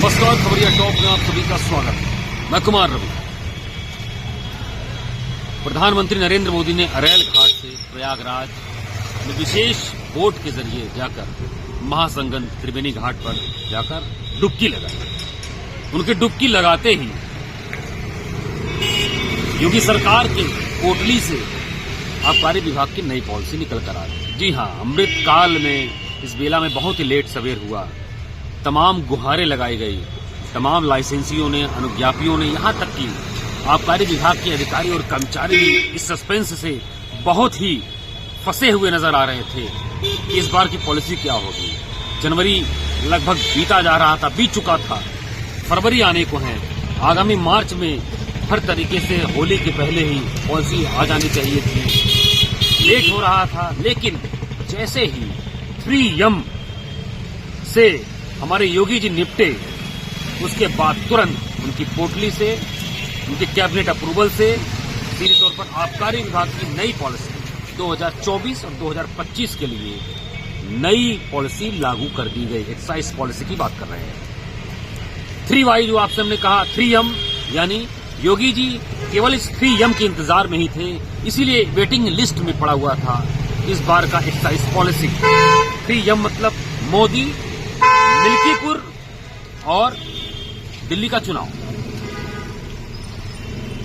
नमस्कार, खबरिया टॉप में आप सभी का स्वागत है। मैं कुमार रवि। प्रधानमंत्री नरेंद्र मोदी ने अरैल घाट से प्रयागराज में विशेष बोट के जरिए जाकर महासंगम त्रिवेणी घाट पर जाकर डुबकी लगाई। उनके डुबकी लगाते ही योगी सरकार के कोटली से आबकारी विभाग की नई पॉलिसी निकल कर आ रही। जी हां, अमृत काल में इस बेला में बहुत ही लेट सवेर हुआ। तमाम गुहारें लगाई गई, तमाम लाइसेंसियों ने, अनुज्ञापियों ने, यहां तक कि आबकारी विभाग के अधिकारी और कर्मचारी भी इस सस्पेंस से बहुत ही फंसे हुए नजर आ रहे थे कि इस बार की पॉलिसी क्या होगी। जनवरी लगभग बीत चुका था, फरवरी आने को है। आगामी मार्च में हर तरीके से होली के पहले ही पॉलिसी आ जानी चाहिए थी। लेट हो रहा था, लेकिन जैसे ही 3M से हमारे योगी जी निपटे, उसके बाद तुरंत उनकी पोटली से, उनके कैबिनेट अप्रूवल से सीधे तौर पर आबकारी विभाग की नई पॉलिसी 2024 और 2025 के लिए नई पॉलिसी लागू कर दी गई। एक्साइज पॉलिसी की बात कर रहे हैं। 3Y जो आपसे हमने कहा, 3M यानी योगी जी केवल इस 3M के इंतजार में ही थे, इसीलिए वेटिंग लिस्ट में पड़ा हुआ था इस बार का एक्साइज पॉलिसी। 3M मतलब मोदी, मिल्कीपुर और दिल्ली का चुनाव।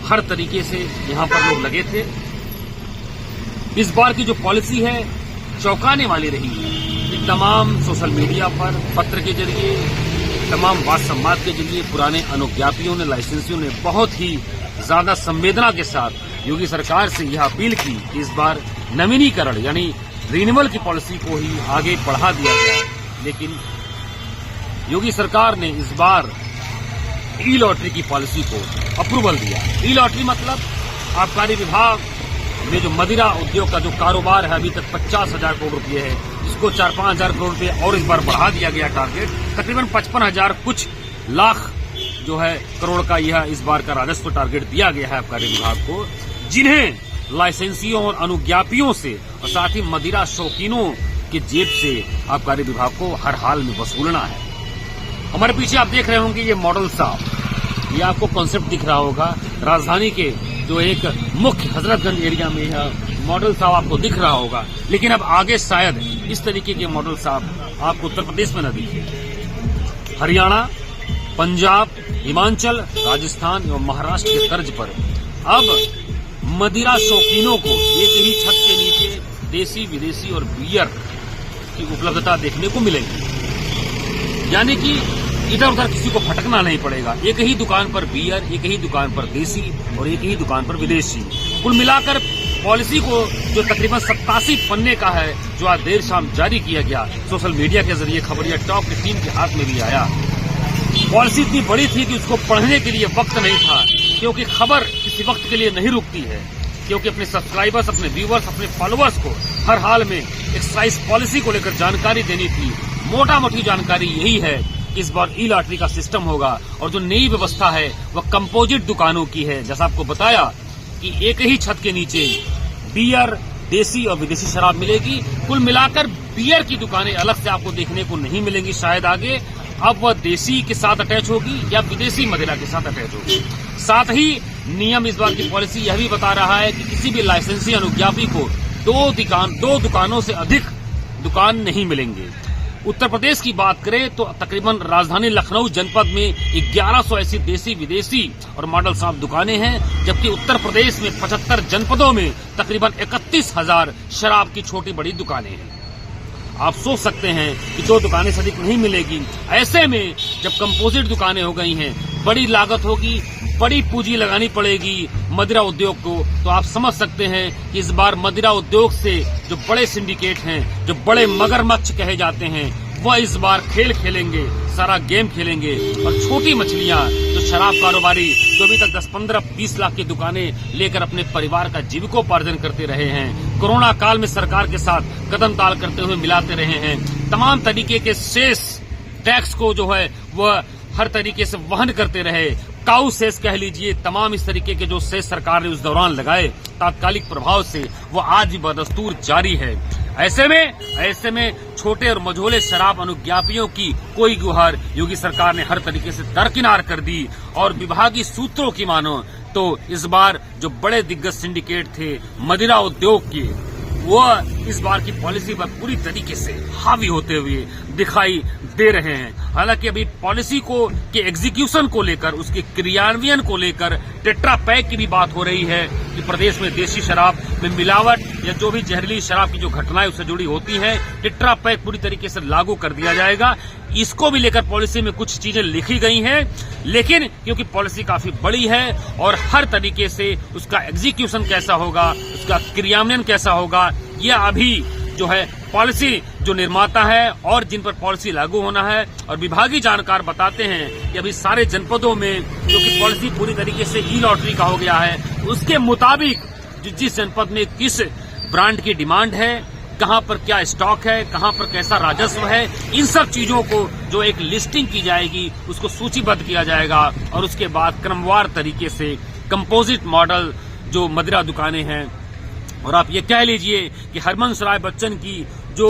हर तरीके से यहां पर लोग लगे थे। इस बार की जो पॉलिसी है चौंकाने वाली रही है। तमाम सोशल मीडिया पर, पत्र के जरिए, तमाम वाद संवाद के जरिए पुराने अनुज्ञापियों ने, लाइसेंसियों ने बहुत ही ज्यादा संवेदना के साथ योगी सरकार से यह अपील की कि इस बार नवीनीकरण यानी रिन्यूअल की पॉलिसी को ही आगे बढ़ा दिया गया। लेकिन योगी सरकार ने इस बार ई लॉटरी की पॉलिसी को अप्रूवल दिया। ई लॉटरी मतलब आबकारी विभाग में जो मदिरा उद्योग का जो कारोबार है, अभी तक 50,000 करोड़ रुपए है, इसको 4-5 हजार करोड़ रुपए और इस बार बढ़ा दिया गया। टारगेट तकरीबन 55,000 कुछ लाख जो है करोड़ का यह इस बार का राजस्व टारगेट दिया गया है आबकारी विभाग को, जिन्हें लाइसेंसियों और अनुज्ञापियों से और साथ ही मदिरा शौकीनों की जेब से आबकारी विभाग को हर हाल में वसूलना है। हमारे पीछे आप देख रहे होंगे ये मॉडल साहब, ये आपको कॉन्सेप्ट दिख रहा होगा। राजधानी के जो एक मुख्य हजरतगंज एरिया में यह मॉडल साहब आपको दिख रहा होगा, लेकिन अब आगे शायद इस तरीके के मॉडल साहब आपको उत्तर प्रदेश में न दिखे। हरियाणा, पंजाब, हिमाचल, राजस्थान एवं महाराष्ट्र के तर्ज पर अब मदिरा शौकीनों को एक ही छत के नीचे देसी, विदेशी और बियर की उपलब्धता देखने को मिलेगी। यानी कि इधर उधर किसी को भटकना नहीं पड़ेगा। एक ही दुकान पर बियर, एक ही दुकान पर देसी और एक ही दुकान पर विदेशी। कुल मिलाकर पॉलिसी को जो तकरीबन 87 पन्ने का है, जो आज देर शाम जारी किया गया सोशल मीडिया के जरिए, खबरिया टॉप की टीम के हाथ में भी आया। पॉलिसी इतनी बड़ी थी कि उसको पढ़ने के लिए वक्त नहीं था, क्योंकि खबर किसी वक्त के लिए नहीं रुकती है। क्योंकि अपने सब्सक्राइबर्स, अपने व्यूवर्स, अपने फॉलोअर्स को हर हाल में एक्साइज पॉलिसी को लेकर जानकारी देनी थी। मोटा मोटी जानकारी यही है कि इस बार ई लॉटरी का सिस्टम होगा और जो नई व्यवस्था है वह कंपोजिट दुकानों की है। जैसा आपको बताया कि एक ही छत के नीचे बियर, देसी और विदेशी शराब मिलेगी। कुल मिलाकर बियर की दुकानें अलग से आपको देखने को नहीं मिलेंगी शायद आगे। अब वह देसी के साथ अटैच होगी या विदेशी मदिरा के साथ अटैच होगी। साथ ही नियम इस बार की पॉलिसी यह भी बता रहा है कि किसी भी लाइसेंसी अनुज्ञापी को दो दुकानों से अधिक दुकान नहीं मिलेंगे। उत्तर प्रदेश की बात करें तो तकरीबन राजधानी लखनऊ जनपद में 1100 ऐसी देसी, विदेशी और मॉडल शॉप दुकानें हैं, जबकि उत्तर प्रदेश में 75 जनपदों में तकरीबन 31,000 शराब की छोटी बड़ी दुकानें हैं। आप सोच सकते हैं कि 2 दुकानें से अधिक नहीं मिलेगी। ऐसे में जब कंपोजिट दुकानें हो गई हैं, बड़ी लागत होगी, बड़ी पूंजी लगानी पड़ेगी मदिरा उद्योग को, तो आप समझ सकते हैं कि इस बार मदिरा उद्योग से जो बड़े सिंडिकेट हैं, जो बड़े मगरमच्छ कहे जाते हैं, वह इस बार खेल खेलेंगे, सारा गेम खेलेंगे। और छोटी मछलियां जो शराब कारोबारी जो अभी तक 10, 15, 20 लाख की दुकानें लेकर अपने परिवार का जीविकोपार्जन करते रहे हैं, कोरोना काल में सरकार के साथ कदम ताल करते हुए मिलाते रहे हैं, तमाम तरीके के शेष टैक्स को जो है वह हर तरीके से वहन करते रहे, काऊ सेस कह लीजिए, तमाम इस तरीके के जो सेस सरकार ने उस दौरान लगाए तात्कालिक प्रभाव से, वो आज भी बदस्तूर जारी है। ऐसे में छोटे और मझोले शराब अनुज्ञापियों की कोई गुहार योगी सरकार ने हर तरीके से दरकिनार कर दी। और विभागीय सूत्रों की मानो तो इस बार जो बड़े दिग्गज सिंडिकेट थे मदिरा उद्योग के, वो इस बार की पॉलिसी पर पूरी तरीके से हावी होते हुए दिखाई दे रहे हैं। हालांकि अभी पॉलिसी को के एग्जीक्यूशन को लेकर, उसके क्रियान्वयन को लेकर टेट्रा पैक की भी बात हो रही है कि प्रदेश में देशी शराब में मिलावट या जो भी जहरीली शराब की जो घटनाएं उससे जुड़ी होती हैं, टेट्रा पैक पूरी तरीके से लागू कर दिया जाएगा। इसको भी लेकर पॉलिसी में कुछ चीजें लिखी गई हैं, लेकिन क्योंकि पॉलिसी काफी बड़ी है और हर तरीके से उसका एग्जीक्यूशन कैसा होगा, उसका क्रियान्वयन कैसा होगा, यह अभी जो है पॉलिसी जो निर्माता है और जिन पर पॉलिसी लागू होना है, और विभागीय जानकार बताते हैं कि अभी सारे जनपदों में क्योंकि पॉलिसी पूरी तरीके से ई लॉटरी का हो गया है, उसके मुताबिक जिस जनपद में किस ब्रांड की डिमांड है, कहां पर क्या स्टॉक है, कहां पर कैसा राजस्व है, इन सब चीजों को जो एक लिस्टिंग की जाएगी उसको सूचीबद्ध किया जाएगा। और उसके बाद क्रमवार तरीके से कंपोजिट मॉडल जो मदिरा दुकानें हैं, और आप ये कह लीजिए कि हरबंस राय बच्चन की जो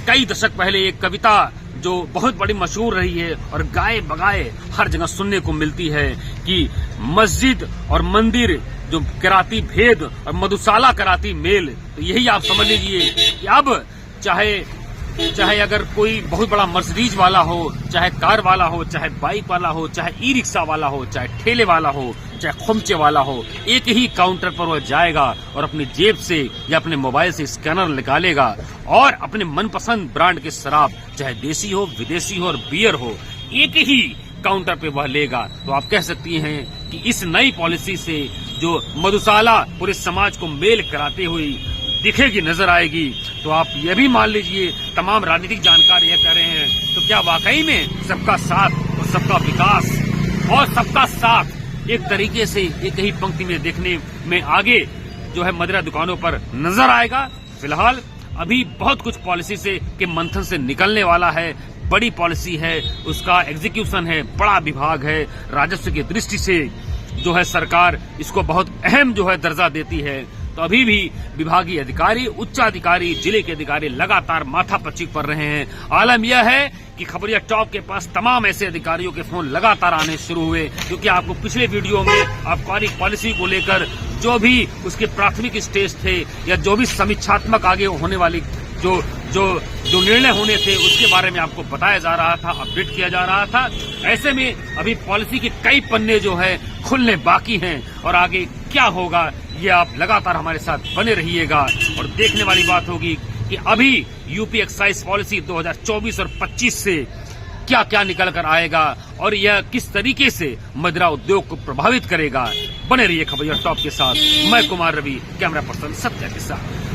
कई दशक पहले एक कविता जो बहुत बड़ी मशहूर रही है और गाए बगाए हर जगह सुनने को मिलती है कि मस्जिद और मंदिर जो कराती भेद और मधुशाला कराती मेल, तो यही आप समझ लीजिए कि अब चाहे अगर कोई बहुत बड़ा मर्सिडीज वाला हो, चाहे कार वाला हो, चाहे बाइक वाला हो, चाहे ई रिक्शा वाला हो, चाहे ठेले वाला हो, चाहे खुमचे वाला हो, एक ही काउंटर पर वह जाएगा और अपनी जेब से या अपने मोबाइल से स्कैनर निकालेगा और अपने मनपसंद ब्रांड के शराब, चाहे देसी हो, विदेशी हो और बियर हो, एक ही काउंटर पे वह लेगा। तो आप कह सकती हैं कि इस नई पॉलिसी से जो मधुशाला पूरे समाज को मेल कराते हुए दिखेगी, नजर आएगी, तो आप यह भी मान लीजिए तमाम राजनीतिक जानकार यह कह रहे हैं, तो क्या वाकई में सबका साथ और सबका विकास और सबका साथ एक तरीके से एक ही पंक्ति में देखने में आगे जो है मदिरा दुकानों पर नजर आएगा। फिलहाल अभी बहुत कुछ पॉलिसी से के मंथन से निकलने वाला है, बड़ी पॉलिसी है, उसका एग्जीक्यूशन है, बड़ा विभाग है, राजस्व की दृष्टि से जो है सरकार इसको बहुत अहम जो है दर्जा देती है। तो अभी भी विभागीय अधिकारी, उच्चाधिकारी, जिले के अधिकारी लगातार माथापच्ची कर रहे हैं। आलम यह है कि खबरिया टॉप के पास तमाम ऐसे अधिकारियों के फोन लगातार आने शुरू हुए, क्योंकि आपको पिछले वीडियो में आबकारी पॉलिसी को लेकर जो भी उसके प्राथमिक स्टेज थे या जो भी समीक्षात्मक आगे होने वाली जो निर्णय होने थे उसके बारे में आपको बताया जा रहा था, अपडेट किया जा रहा था। ऐसे में अभी पॉलिसी के कई पन्ने जो है खुलने बाकी हैं और आगे क्या होगा ये आप लगातार हमारे साथ बने रहिएगा। और देखने वाली बात होगी कि अभी यूपी एक्साइज पॉलिसी 2024 और 25 से क्या क्या निकल कर आएगा और यह किस तरीके से मदिरा उद्योग को प्रभावित करेगा। बने रहिए खबरिया टॉप के साथ। मैं कुमार रवि, कैमरा पर्सन सत्या के साथ।